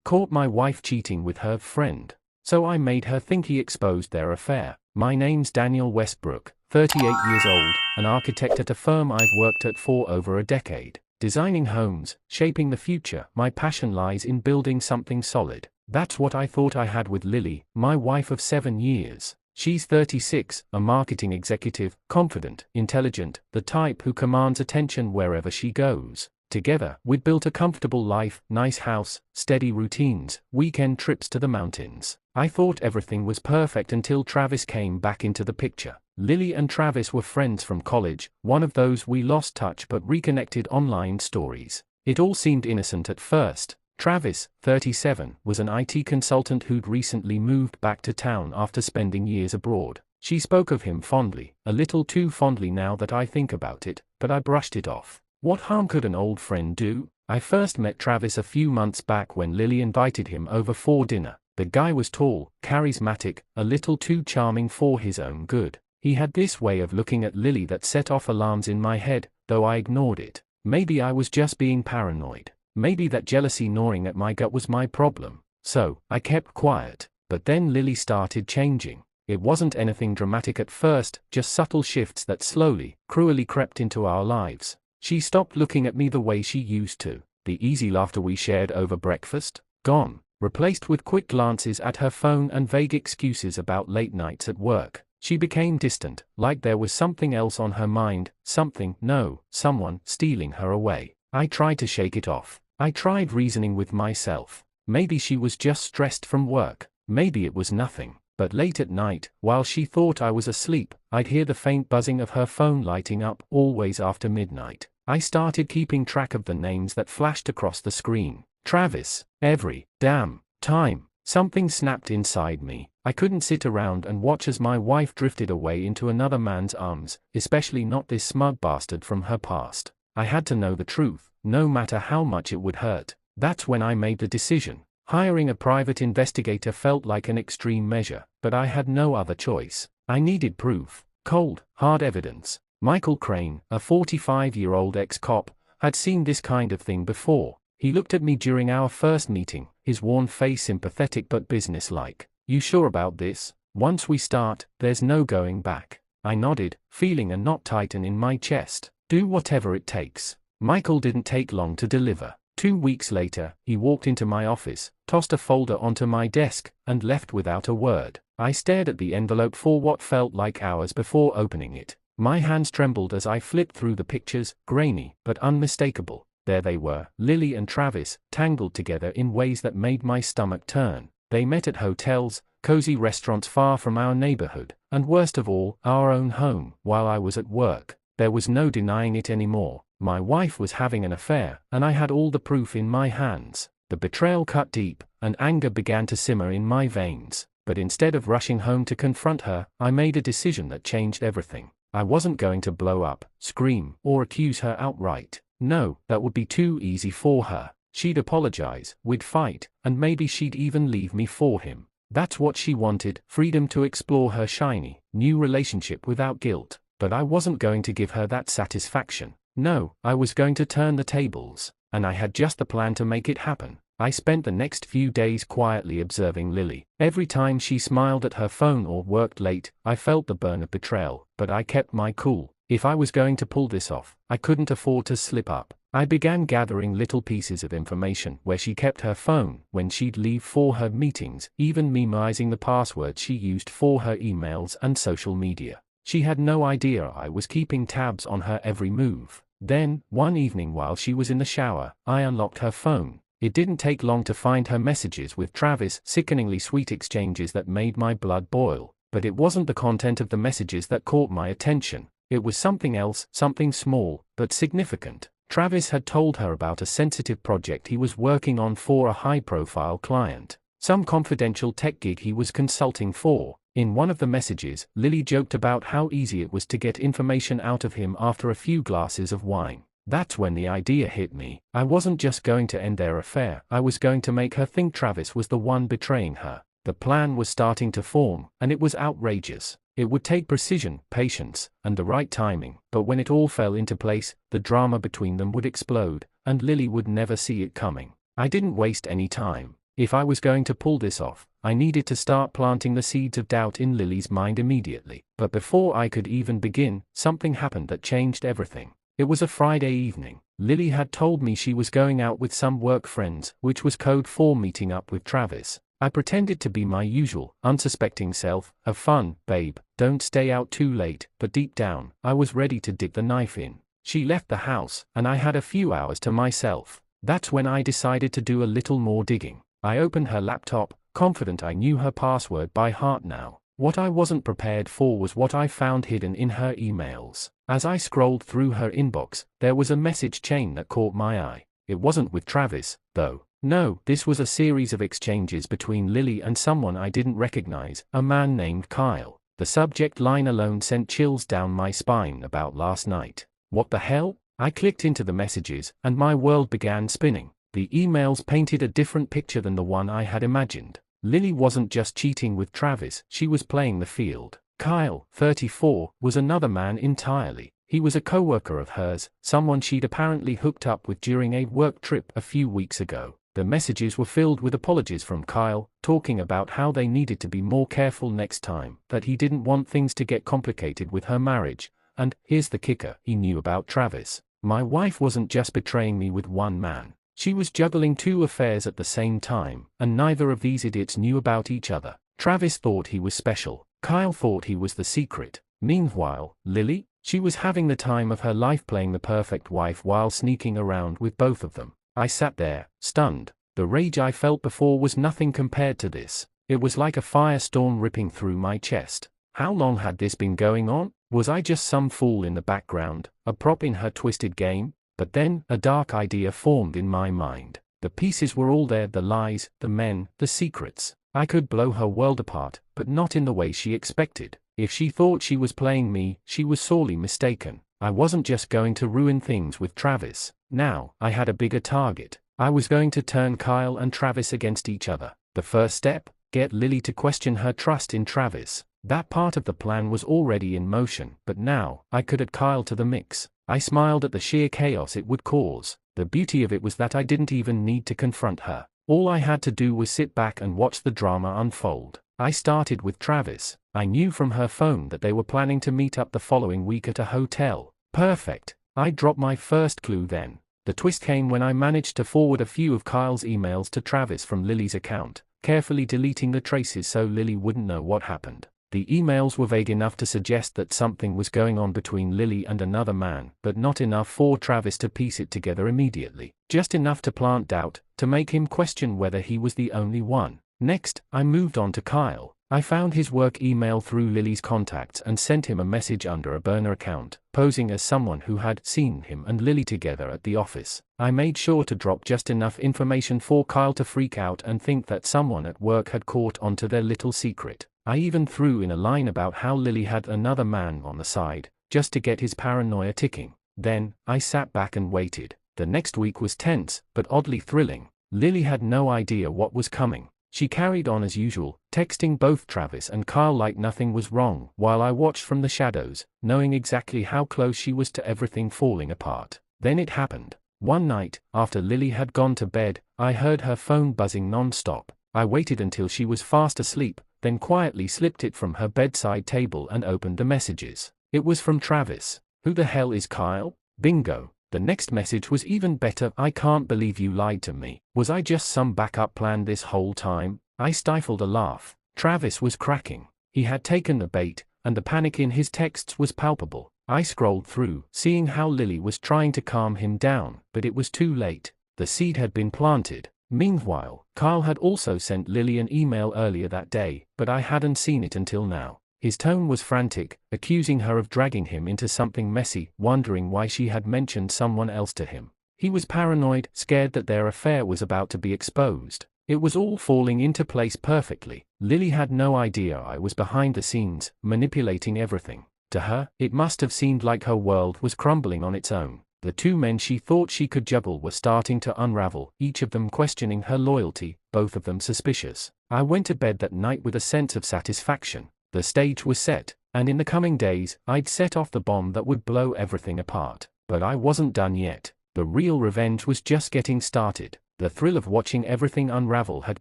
caught my wife cheating with her friend. So I made her think he exposed their affair. My name's Daniel Westbrook, 38 years old, an architect at a firm I've worked at for over a decade. Designing homes, shaping the future. My passion lies in building something solid. That's what I thought I had with Lily, my wife of 7 years. She's 36, a marketing executive, confident, intelligent, the type who commands attention wherever she goes. Together, we'd built a comfortable life, nice house, steady routines, weekend trips to the mountains. I thought everything was perfect until Travis came back into the picture. Lily and Travis were friends from college, one of those we lost touch but reconnected online stories. It all seemed innocent at first. Travis, 37, was an IT consultant who'd recently moved back to town after spending years abroad. She spoke of him fondly, a little too fondly now that I think about it, but I brushed it off. What harm could an old friend do? I first met Travis a few months back when Lily invited him over for dinner. The guy was tall, charismatic, a little too charming for his own good. He had this way of looking at Lily that set off alarms in my head, though I ignored it. Maybe I was just being paranoid. Maybe that jealousy gnawing at my gut was my problem. So, I kept quiet. But then Lily started changing. It wasn't anything dramatic at first, just subtle shifts that slowly, cruelly crept into our lives. She stopped looking at me the way she used to. The easy laughter we shared over breakfast, gone, replaced with quick glances at her phone and vague excuses about late nights at work. She became distant, like there was something else on her mind, someone stealing her away. I tried to shake it off. I tried reasoning with myself. Maybe she was just stressed from work. Maybe it was nothing. But late at night, while she thought I was asleep, I'd hear the faint buzzing of her phone lighting up, always after midnight. I started keeping track of the names that flashed across the screen. Travis. Every damn time. Something snapped inside me. I couldn't sit around and watch as my wife drifted away into another man's arms, especially not this smug bastard from her past. I had to know the truth, no matter how much it would hurt. That's when I made the decision. Hiring a private investigator felt like an extreme measure, but I had no other choice. I needed proof. Cold, hard evidence. Michael Crane, a 45-year-old ex-cop, had seen this kind of thing before. He looked at me during our first meeting, his worn face sympathetic but businesslike. "You sure about this? Once we start, there's no going back." I nodded, feeling a knot tighten in my chest. "Do whatever it takes." Michael didn't take long to deliver. 2 weeks later, he walked into my office, tossed a folder onto my desk, and left without a word. I stared at the envelope for what felt like hours before opening it. My hands trembled as I flipped through the pictures, grainy, but unmistakable. There they were, Lily and Travis, tangled together in ways that made my stomach turn. They met at hotels, cozy restaurants far from our neighborhood, and worst of all, our own home, while I was at work. There was no denying it anymore. My wife was having an affair, and I had all the proof in my hands. The betrayal cut deep, and anger began to simmer in my veins. But instead of rushing home to confront her, I made a decision that changed everything. I wasn't going to blow up, scream, or accuse her outright. No, that would be too easy for her. She'd apologize, we'd fight, and maybe she'd even leave me for him. That's what she wanted, freedom to explore her shiny, new relationship without guilt. But I wasn't going to give her that satisfaction. No, I was going to turn the tables, and I had just the plan to make it happen. I spent the next few days quietly observing Lily. Every time she smiled at her phone or worked late, I felt the burn of betrayal, but I kept my cool. If I was going to pull this off, I couldn't afford to slip up. I began gathering little pieces of information: where she kept her phone, when she'd leave for her meetings, even memorizing the passwords she used for her emails and social media. She had no idea I was keeping tabs on her every move. Then, one evening while she was in the shower, I unlocked her phone. It didn't take long to find her messages with Travis, sickeningly sweet exchanges that made my blood boil. But it wasn't the content of the messages that caught my attention. It was something else, something small, but significant. Travis had told her about a sensitive project he was working on for a high-profile client. Some confidential tech gig he was consulting for. In one of the messages, Lily joked about how easy it was to get information out of him after a few glasses of wine. That's when the idea hit me. I wasn't just going to end their affair, I was going to make her think Travis was the one betraying her. The plan was starting to form, and it was outrageous. It would take precision, patience, and the right timing, but when it all fell into place, the drama between them would explode, and Lily would never see it coming. I didn't waste any time. If I was going to pull this off, I needed to start planting the seeds of doubt in Lily's mind immediately. But before I could even begin, something happened that changed everything. It was a Friday evening. Lily had told me she was going out with some work friends, which was code for meeting up with Travis. I pretended to be my usual, unsuspecting self. Have fun, babe, don't stay out too late, but deep down, I was ready to dig the knife in. She left the house, and I had a few hours to myself. That's when I decided to do a little more digging. I opened her laptop, confident I knew her password by heart now. What I wasn't prepared for was what I found hidden in her emails. As I scrolled through her inbox, there was a message chain that caught my eye. It wasn't with Travis, though. No, this was a series of exchanges between Lily and someone I didn't recognize, a man named Kyle. The subject line alone sent chills down my spine about last night. What the hell? I clicked into the messages, and my world began spinning. The emails painted a different picture than the one I had imagined. Lily wasn't just cheating with Travis, she was playing the field. Kyle, 34, was another man entirely. He was a coworker of hers, someone she'd apparently hooked up with during a work trip a few weeks ago. The messages were filled with apologies from Kyle, talking about how they needed to be more careful next time, that he didn't want things to get complicated with her marriage. And, here's the kicker, he knew about Travis. My wife wasn't just betraying me with one man. She was juggling two affairs at the same time, and neither of these idiots knew about each other. Travis thought he was special. Kyle thought he was the secret. Meanwhile, Lily? She was having the time of her life playing the perfect wife while sneaking around with both of them. I sat there, stunned. The rage I felt before was nothing compared to this. It was like a firestorm ripping through my chest. How long had this been going on? Was I just some fool in the background, a prop in her twisted game? But then, a dark idea formed in my mind. The pieces were all there, the lies, the men, the secrets. I could blow her world apart, but not in the way she expected. If she thought she was playing me, she was sorely mistaken. I wasn't just going to ruin things with Travis. Now, I had a bigger target. I was going to turn Kyle and Travis against each other. The first step? Get Lily to question her trust in Travis. That part of the plan was already in motion, but now, I could add Kyle to the mix. I smiled at the sheer chaos it would cause. The beauty of it was that I didn't even need to confront her. All I had to do was sit back and watch the drama unfold. I started with Travis. I knew from her phone that they were planning to meet up the following week at a hotel. Perfect. I dropped my first clue then. The twist came when I managed to forward a few of Kyle's emails to Travis from Lily's account, carefully deleting the traces so Lily wouldn't know what happened. The emails were vague enough to suggest that something was going on between Lily and another man, but not enough for Travis to piece it together immediately. Just enough to plant doubt, to make him question whether he was the only one. Next, I moved on to Kyle. I found his work email through Lily's contacts and sent him a message under a burner account, posing as someone who had seen him and Lily together at the office. I made sure to drop just enough information for Kyle to freak out and think that someone at work had caught onto their little secret. I even threw in a line about how Lily had another man on the side, just to get his paranoia ticking. Then, I sat back and waited. The next week was tense, but oddly thrilling. Lily had no idea what was coming. She carried on as usual, texting both Travis and Kyle like nothing was wrong, while I watched from the shadows, knowing exactly how close she was to everything falling apart. Then it happened. One night, after Lily had gone to bed, I heard her phone buzzing non-stop. I waited until she was fast asleep, then quietly slipped it from her bedside table and opened the messages. It was from Travis. Who the hell is Kyle? Bingo. The next message was even better. I can't believe you lied to me. Was I just some backup plan this whole time? I stifled a laugh. Travis was cracking. He had taken the bait, and the panic in his texts was palpable. I scrolled through, seeing how Lily was trying to calm him down, but it was too late. The seed had been planted. Meanwhile, Kyle had also sent Lily an email earlier that day, but I hadn't seen it until now. His tone was frantic, accusing her of dragging him into something messy, wondering why she had mentioned someone else to him. He was paranoid, scared that their affair was about to be exposed. It was all falling into place perfectly. Lily had no idea I was behind the scenes, manipulating everything. To her, it must have seemed like her world was crumbling on its own. The two men she thought she could juggle were starting to unravel, each of them questioning her loyalty, both of them suspicious. I went to bed that night with a sense of satisfaction. The stage was set, and in the coming days, I'd set off the bomb that would blow everything apart. But I wasn't done yet. The real revenge was just getting started. The thrill of watching everything unravel had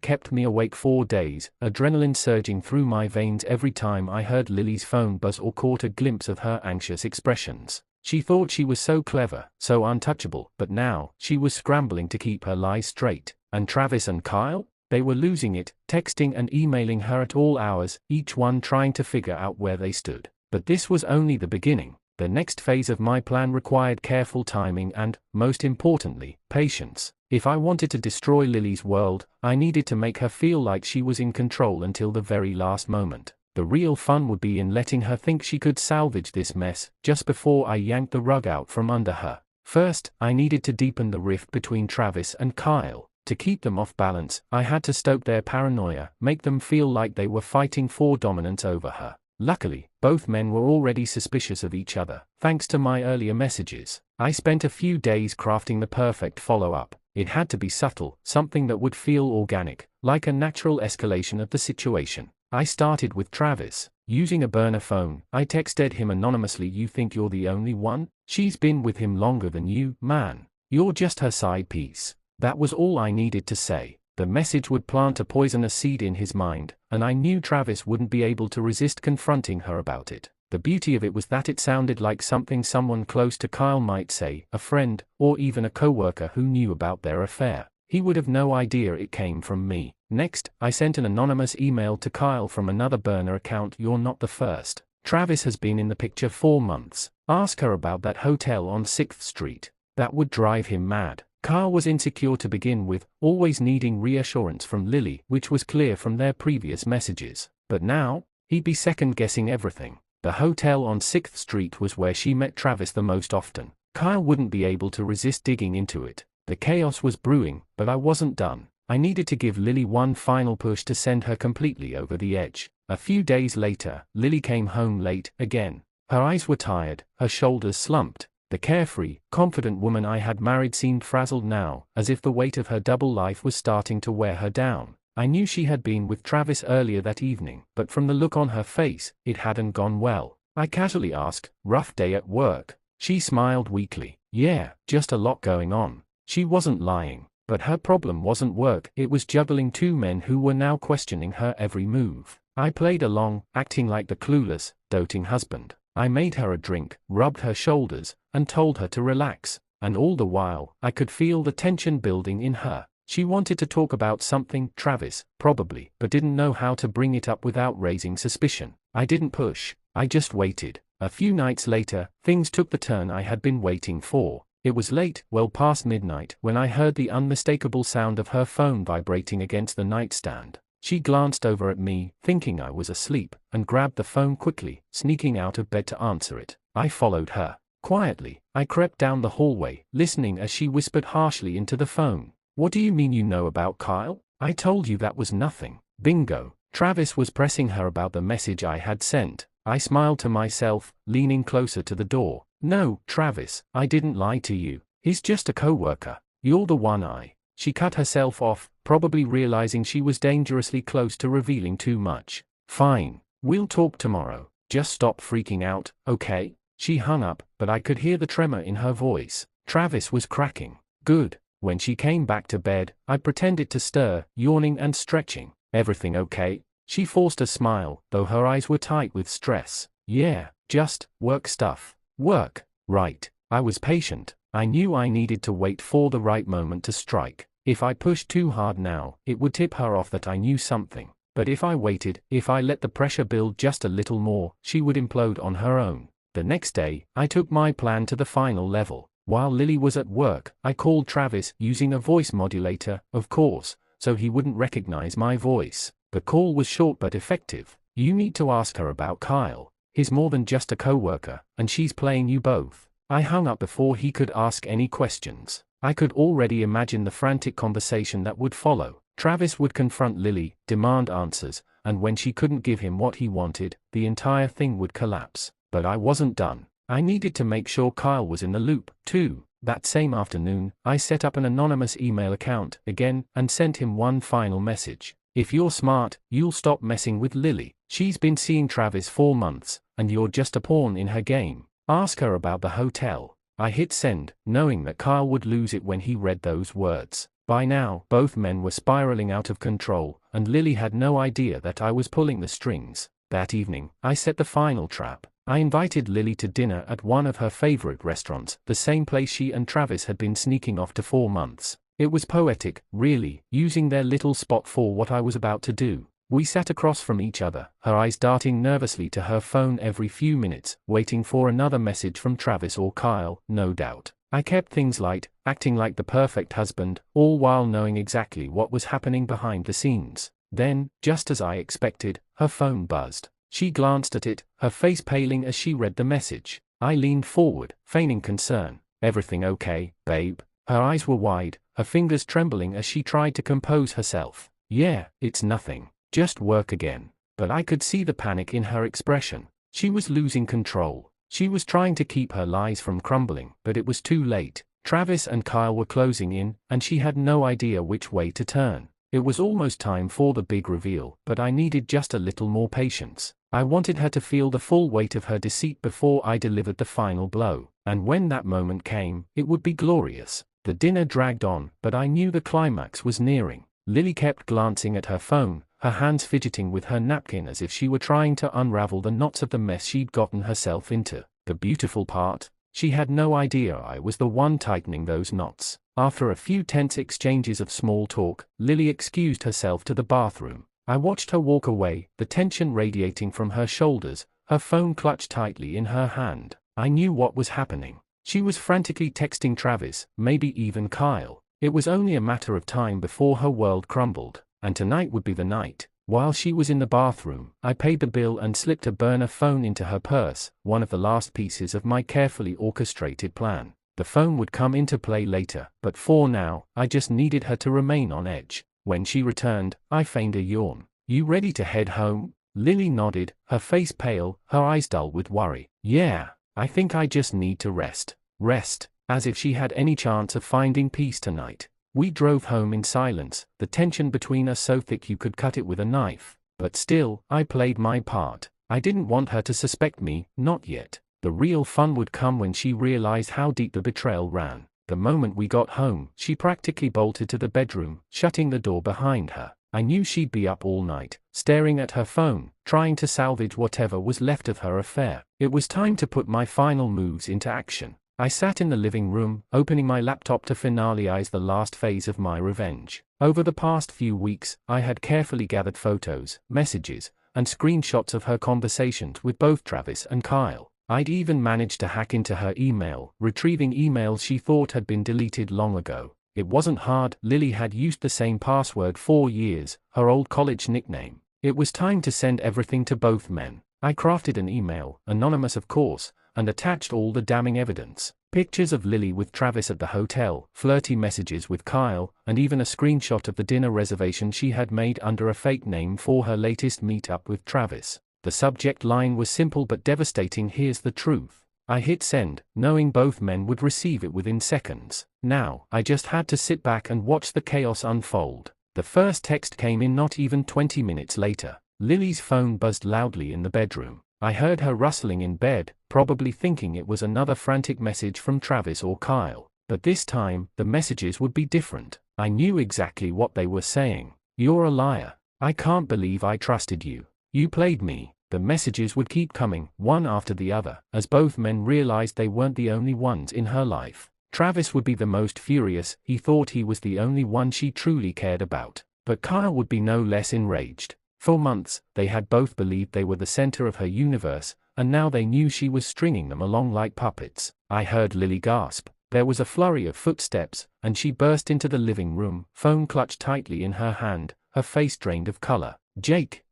kept me awake 4 days, adrenaline surging through my veins every time I heard Lily's phone buzz or caught a glimpse of her anxious expressions. She thought she was so clever, so untouchable, but now, she was scrambling to keep her lies straight. And Travis and Kyle? They were losing it, texting and emailing her at all hours, each one trying to figure out where they stood. But this was only the beginning. The next phase of my plan required careful timing and, most importantly, patience. If I wanted to destroy Lily's world, I needed to make her feel like she was in control until the very last moment. The real fun would be in letting her think she could salvage this mess, just before I yanked the rug out from under her. First, I needed to deepen the rift between Travis and Kyle. To keep them off balance, I had to stoke their paranoia, make them feel like they were fighting for dominance over her. Luckily, both men were already suspicious of each other, thanks to my earlier messages. I spent a few days crafting the perfect follow-up. It had to be subtle, something that would feel organic, like a natural escalation of the situation. I started with Travis. Using a burner phone, I texted him anonymously, "You think you're the only one? She's been with him longer than you, man. You're just her side piece." That was all I needed to say. The message would plant a poisonous seed in his mind, and I knew Travis wouldn't be able to resist confronting her about it. The beauty of it was that it sounded like something someone close to Kyle might say, a friend, or even a coworker who knew about their affair. He would have no idea it came from me. Next, I sent an anonymous email to Kyle from another burner account. "You're not the first. Travis has been in the picture 4 months. Ask her about that hotel on 6th Street. That would drive him mad." Kyle was insecure to begin with, always needing reassurance from Lily, which was clear from their previous messages. But now, he'd be second-guessing everything. The hotel on 6th Street was where she met Travis the most often. Kyle wouldn't be able to resist digging into it. The chaos was brewing, but I wasn't done. I needed to give Lily one final push to send her completely over the edge. A few days later, Lily came home late, again. Her eyes were tired, her shoulders slumped. The carefree, confident woman I had married seemed frazzled now, as if the weight of her double life was starting to wear her down. I knew she had been with Travis earlier that evening, but from the look on her face, it hadn't gone well. I casually asked, "Rough day at work?" She smiled weakly. "Yeah, just a lot going on." She wasn't lying, but her problem wasn't work, it was juggling 2 men who were now questioning her every move. I played along, acting like the clueless, doting husband. I made her a drink, rubbed her shoulders, and told her to relax. And all the while, I could feel the tension building in her. She wanted to talk about something, Travis, probably, but didn't know how to bring it up without raising suspicion. I didn't push, I just waited. A few nights later, things took the turn I had been waiting for. It was late, well past midnight, when I heard the unmistakable sound of her phone vibrating against the nightstand. She glanced over at me, thinking I was asleep, and grabbed the phone quickly, sneaking out of bed to answer it. I followed her. Quietly, I crept down the hallway, listening as she whispered harshly into the phone. "What do you mean you know about Kyle? I told you that was nothing." Bingo. Travis was pressing her about the message I had sent. I smiled to myself, leaning closer to the door. "No, Travis, I didn't lie to you. He's just a coworker. You're the one I..." She cut herself off, probably realizing she was dangerously close to revealing too much. "Fine. We'll talk tomorrow. Just stop freaking out, okay?" She hung up, but I could hear the tremor in her voice. Travis was cracking. Good. When she came back to bed, I pretended to stir, yawning and stretching. "Everything okay?" She forced a smile, though her eyes were tight with stress. "Yeah, just work stuff." "Work, right." I was patient. I knew I needed to wait for the right moment to strike. If I pushed too hard now, it would tip her off that I knew something. But if I waited, if I let the pressure build just a little more, she would implode on her own. The next day, I took my plan to the final level. While Lily was at work, I called Travis, using a voice modulator, of course, so he wouldn't recognize my voice. The call was short but effective. "You need to ask her about Kyle. He's more than just a coworker, and she's playing you both." I hung up before he could ask any questions. I could already imagine the frantic conversation that would follow. Travis would confront Lily, demand answers, and when she couldn't give him what he wanted, the entire thing would collapse. But I wasn't done. I needed to make sure Kyle was in the loop, too. That same afternoon, I set up an anonymous email account, again, and sent him one final message. "If you're smart, you'll stop messing with Lily. She's been seeing Travis 4 months, and you're just a pawn in her game. Ask her about the hotel." I hit send, knowing that Kyle would lose it when he read those words. By now, both men were spiraling out of control, and Lily had no idea that I was pulling the strings. That evening, I set the final trap. I invited Lily to dinner at one of her favorite restaurants, the same place she and Travis had been sneaking off to for months. It was poetic, really, using their little spot for what I was about to do. We sat across from each other, her eyes darting nervously to her phone every few minutes, waiting for another message from Travis or Kyle, no doubt. I kept things light, acting like the perfect husband, all while knowing exactly what was happening behind the scenes. Then, just as I expected, her phone buzzed. She glanced at it, her face paling as she read the message. I leaned forward, feigning concern. "Everything okay, babe?" Her eyes were wide, her fingers trembling as she tried to compose herself. "Yeah, it's nothing. Just work again." But I could see the panic in her expression. She was losing control. She was trying to keep her lies from crumbling, but it was too late. Travis and Kyle were closing in, and she had no idea which way to turn. It was almost time for the big reveal, but I needed just a little more patience. I wanted her to feel the full weight of her deceit before I delivered the final blow, and when that moment came, it would be glorious. The dinner dragged on, but I knew the climax was nearing. Lily kept glancing at her phone, her hands fidgeting with her napkin as if she were trying to unravel the knots of the mess she'd gotten herself into. The beautiful part? She had no idea I was the one tightening those knots. After a few tense exchanges of small talk, Lily excused herself to the bathroom. I watched her walk away, the tension radiating from her shoulders, her phone clutched tightly in her hand. I knew what was happening. She was frantically texting Travis, maybe even Kyle. It was only a matter of time before her world crumbled, and tonight would be the night. While she was in the bathroom, I paid the bill and slipped a burner phone into her purse, one of the last pieces of my carefully orchestrated plan. The phone would come into play later, but for now, I just needed her to remain on edge. When she returned, I feigned a yawn. "You ready to head home?" Lily nodded, her face pale, her eyes dull with worry. "Yeah, I think I just need to rest." Rest, as if she had any chance of finding peace tonight. We drove home in silence, the tension between us so thick you could cut it with a knife. But still, I played my part. I didn't want her to suspect me, not yet. The real fun would come when she realized how deep the betrayal ran. The moment we got home, she practically bolted to the bedroom, shutting the door behind her. I knew she'd be up all night, staring at her phone, trying to salvage whatever was left of her affair. It was time to put my final moves into action. I sat in the living room, opening my laptop to finalize the last phase of my revenge. Over the past few weeks, I had carefully gathered photos, messages, and screenshots of her conversations with both Travis and Kyle. I'd even managed to hack into her email, retrieving emails she thought had been deleted long ago. It wasn't hard. Lily had used the same password for years, her old college nickname. It was time to send everything to both men. I crafted an email, anonymous of course, and attached all the damning evidence. Pictures of Lily with Travis at the hotel, flirty messages with Kyle, and even a screenshot of the dinner reservation she had made under a fake name for her latest meetup with Travis. The subject line was simple but devastating: "Here's the truth." I hit send, knowing both men would receive it within seconds. Now, I just had to sit back and watch the chaos unfold. The first text came in not even 20 minutes later. Lily's phone buzzed loudly in the bedroom. I heard her rustling in bed, probably thinking it was another frantic message from Travis or Kyle. But this time, the messages would be different. I knew exactly what they were saying. "You're a liar. I can't believe I trusted you. You played me." The messages would keep coming, one after the other, as both men realized they weren't the only ones in her life. Travis would be the most furious. He thought he was the only one she truly cared about. But Kyle would be no less enraged. For months, they had both believed they were the center of her universe, and now they knew she was stringing them along like puppets. I heard Lily gasp. There was a flurry of footsteps, and she burst into the living room, phone clutched tightly in her hand, her face drained of color. "Jake,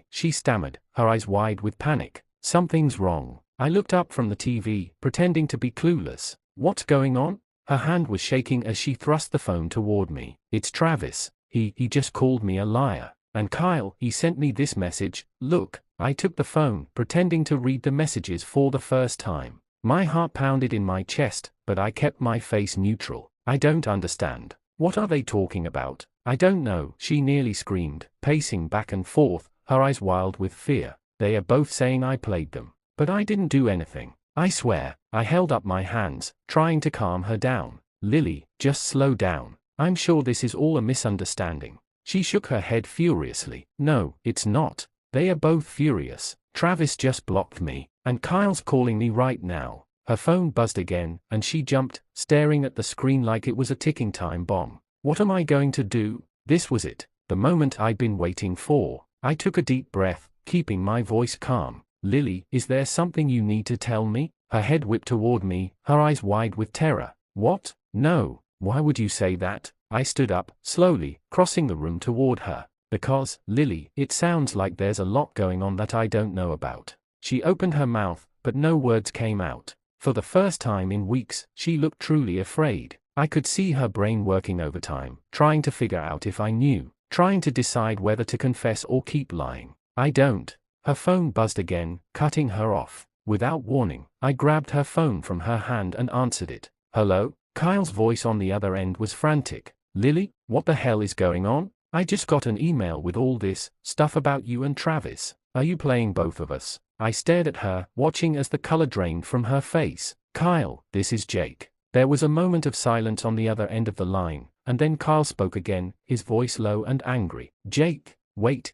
she stammered, her eyes wide with panic. "Something's wrong." I looked up from the TV, pretending to be clueless. "What's going on?" Her hand was shaking as she thrust the phone toward me. "It's Travis. He just called me a liar. And Kyle, he sent me this message. Look." I took the phone, pretending to read the messages for the first time. My heart pounded in my chest, but I kept my face neutral. "I don't understand. What are they talking about?" "I don't know," she nearly screamed, pacing back and forth, her eyes wild with fear. "They are both saying I played them. But I didn't do anything. I swear." I held up my hands, trying to calm her down. "Lily, just slow down. I'm sure this is all a misunderstanding. She shook her head furiously. No, it's not. They are both furious. Travis just blocked me, and Kyle's calling me right now. Her phone buzzed again, and she jumped, staring at the screen like it was a ticking time bomb. What am I going to do? This was it, the moment I'd been waiting for. I took a deep breath, keeping my voice calm. Lily, is there something you need to tell me? Her head whipped toward me, her eyes wide with terror. What? No. Why would you say that? I stood up, slowly, crossing the room toward her. Because, Lily, it sounds like there's a lot going on that I don't know about. She opened her mouth, but no words came out. For the first time in weeks, she looked truly afraid. I could see her brain working overtime, trying to figure out if I knew, trying to decide whether to confess or keep lying. I don't. Her phone buzzed again, cutting her off. Without warning, I grabbed her phone from her hand and answered it. Hello? Kyle's voice on the other end was frantic. Lily, what the hell is going on? I just got an email with all this stuff about you and Travis. Are you playing both of us? I stared at her, watching as the color drained from her face. Kyle, this is Jake. There was a moment of silence on the other end of the line, and then Kyle spoke again, his voice low and angry. Jake, wait,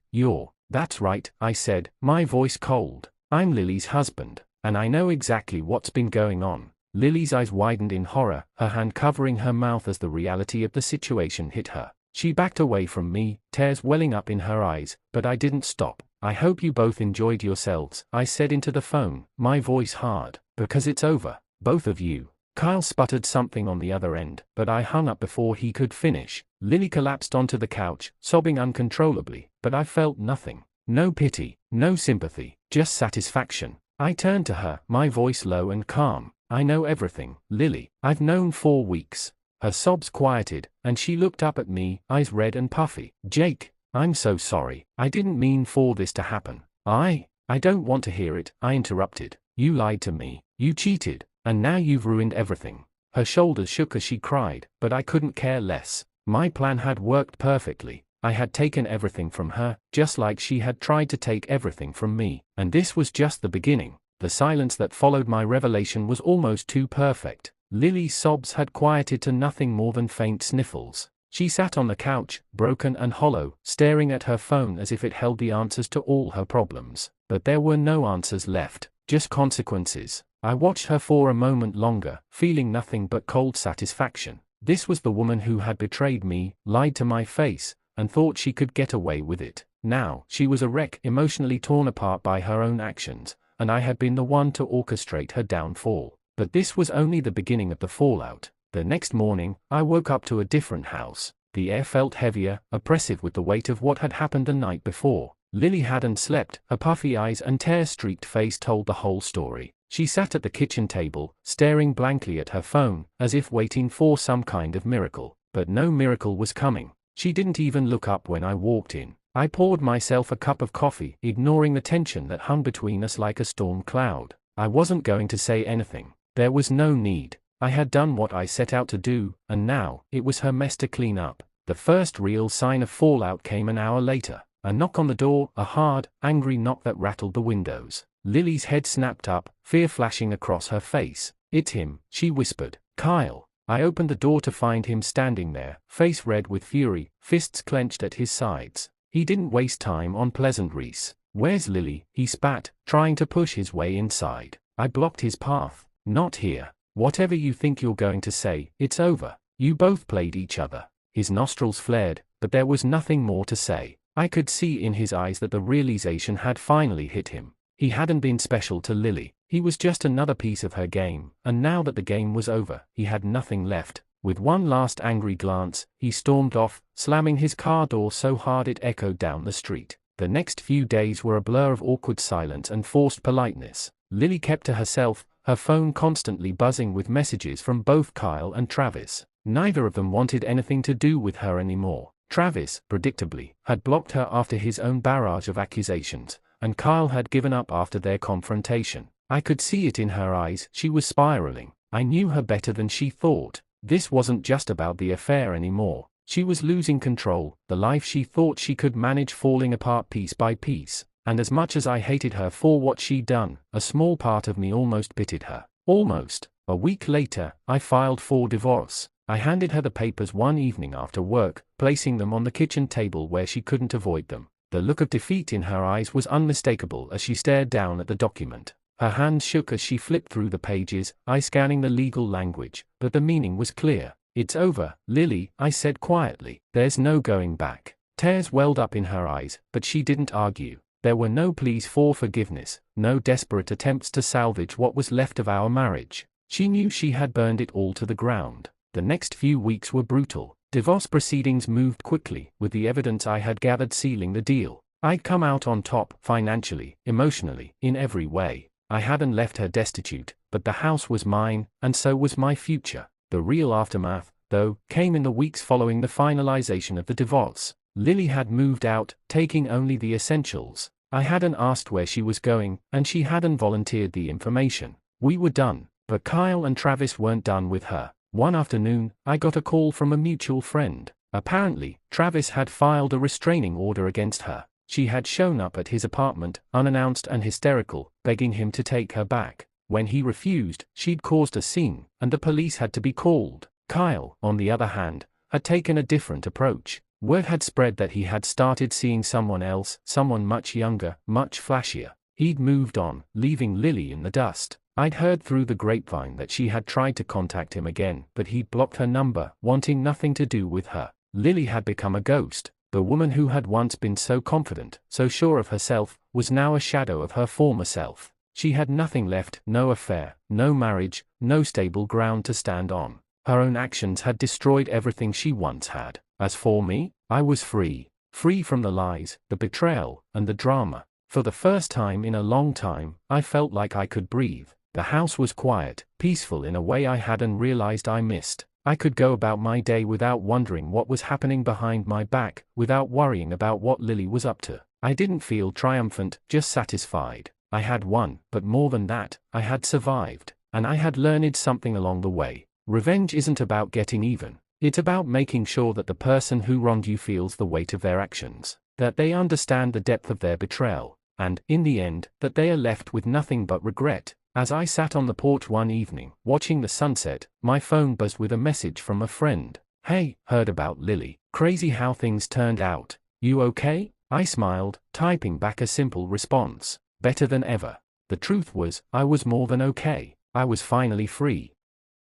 that's right, I said, my voice cold. I'm Lily's husband, and I know exactly what's been going on. Lily's eyes widened in horror, her hand covering her mouth as the reality of the situation hit her. She backed away from me, tears welling up in her eyes, but I didn't stop. I hope you both enjoyed yourselves, I said into the phone, my voice hard. Because it's over, both of you. Kyle sputtered something on the other end, but I hung up before he could finish. Lily collapsed onto the couch, sobbing uncontrollably, but I felt nothing. No pity, no sympathy, just satisfaction. I turned to her, my voice low and calm. I know everything, Lily. I've known 4 weeks. Her sobs quieted, and she looked up at me, eyes red and puffy. Jake, I'm so sorry. I didn't mean for this to happen. I don't want to hear it, I interrupted. You lied to me. You cheated, and now you've ruined everything. Her shoulders shook as she cried, but I couldn't care less. My plan had worked perfectly. I had taken everything from her, just like she had tried to take everything from me. And this was just the beginning. The silence that followed my revelation was almost too perfect. Lily's sobs had quieted to nothing more than faint sniffles. She sat on the couch, broken and hollow, staring at her phone as if it held the answers to all her problems. But there were no answers left, just consequences. I watched her for a moment longer, feeling nothing but cold satisfaction. This was the woman who had betrayed me, lied to my face, and thought she could get away with it. Now, she was a wreck, emotionally torn apart by her own actions, and I had been the one to orchestrate her downfall. But this was only the beginning of the fallout. The next morning, I woke up to a different house. The air felt heavier, oppressive with the weight of what had happened the night before. Lily hadn't slept, her puffy eyes and tear-streaked face told the whole story. She sat at the kitchen table, staring blankly at her phone, as if waiting for some kind of miracle. But no miracle was coming. She didn't even look up when I walked in. I poured myself a cup of coffee, ignoring the tension that hung between us like a storm cloud. I wasn't going to say anything. There was no need. I had done what I set out to do, and now, it was her mess to clean up. The first real sign of fallout came an hour later. A knock on the door, a hard, angry knock that rattled the windows. Lily's head snapped up, fear flashing across her face. It's him, she whispered. Kyle. I opened the door to find him standing there, face red with fury, fists clenched at his sides. He didn't waste time on pleasantries. Where's Lily? He spat, trying to push his way inside. I blocked his path. Not here. Whatever you think you're going to say, it's over. You both played each other. His nostrils flared, but there was nothing more to say. I could see in his eyes that the realization had finally hit him. He hadn't been special to Lily. He was just another piece of her game, and now that the game was over, he had nothing left. With one last angry glance, he stormed off, slamming his car door so hard it echoed down the street. The next few days were a blur of awkward silence and forced politeness. Lily kept to herself, her phone constantly buzzing with messages from both Kyle and Travis. Neither of them wanted anything to do with her anymore. Travis, predictably, had blocked her after his own barrage of accusations, and Kyle had given up after their confrontation. I could see it in her eyes, she was spiraling. I knew her better than she thought. This wasn't just about the affair anymore. She was losing control, the life she thought she could manage falling apart piece by piece. And as much as I hated her for what she'd done, a small part of me almost pitied her. Almost. A week later, I filed for divorce. I handed her the papers one evening after work, placing them on the kitchen table where she couldn't avoid them. The look of defeat in her eyes was unmistakable as she stared down at the document. Her hands shook as she flipped through the pages, I scanning the legal language, but the meaning was clear. "It's over, Lily," I said quietly. "There's no going back." Tears welled up in her eyes, but she didn't argue. There were no pleas for forgiveness, no desperate attempts to salvage what was left of our marriage. She knew she had burned it all to the ground. The next few weeks were brutal. Divorce proceedings moved quickly, with the evidence I had gathered sealing the deal. I'd come out on top, financially, emotionally, in every way. I hadn't left her destitute, but the house was mine, and so was my future. The real aftermath, though, came in the weeks following the finalization of the divorce. Lily had moved out, taking only the essentials. I hadn't asked where she was going, and she hadn't volunteered the information. We were done, but Kyle and Travis weren't done with her. One afternoon, I got a call from a mutual friend. Apparently, Travis had filed a restraining order against her. She had shown up at his apartment, unannounced and hysterical, begging him to take her back. When he refused, she'd caused a scene, and the police had to be called. Kyle, on the other hand, had taken a different approach. Word had spread that he had started seeing someone else, someone much younger, much flashier. He'd moved on, leaving Lily in the dust. I'd heard through the grapevine that she had tried to contact him again, but he'd blocked her number, wanting nothing to do with her. Lily had become a ghost. The woman who had once been so confident, so sure of herself, was now a shadow of her former self. She had nothing left, no affair, no marriage, no stable ground to stand on. Her own actions had destroyed everything she once had. As for me, I was free. Free from the lies, the betrayal, and the drama. For the first time in a long time, I felt like I could breathe. The house was quiet, peaceful in a way I hadn't realized I missed. I could go about my day without wondering what was happening behind my back, without worrying about what Lily was up to. I didn't feel triumphant, just satisfied. I had won, but more than that, I had survived. And I had learned something along the way. Revenge isn't about getting even. It's about making sure that the person who wronged you feels the weight of their actions, that they understand the depth of their betrayal, and, in the end, that they are left with nothing but regret. As I sat on the porch one evening, watching the sunset, my phone buzzed with a message from a friend. "Hey, heard about Lily. Crazy how things turned out. You okay?" I smiled, typing back a simple response. Better than ever. The truth was, I was more than okay. I was finally free.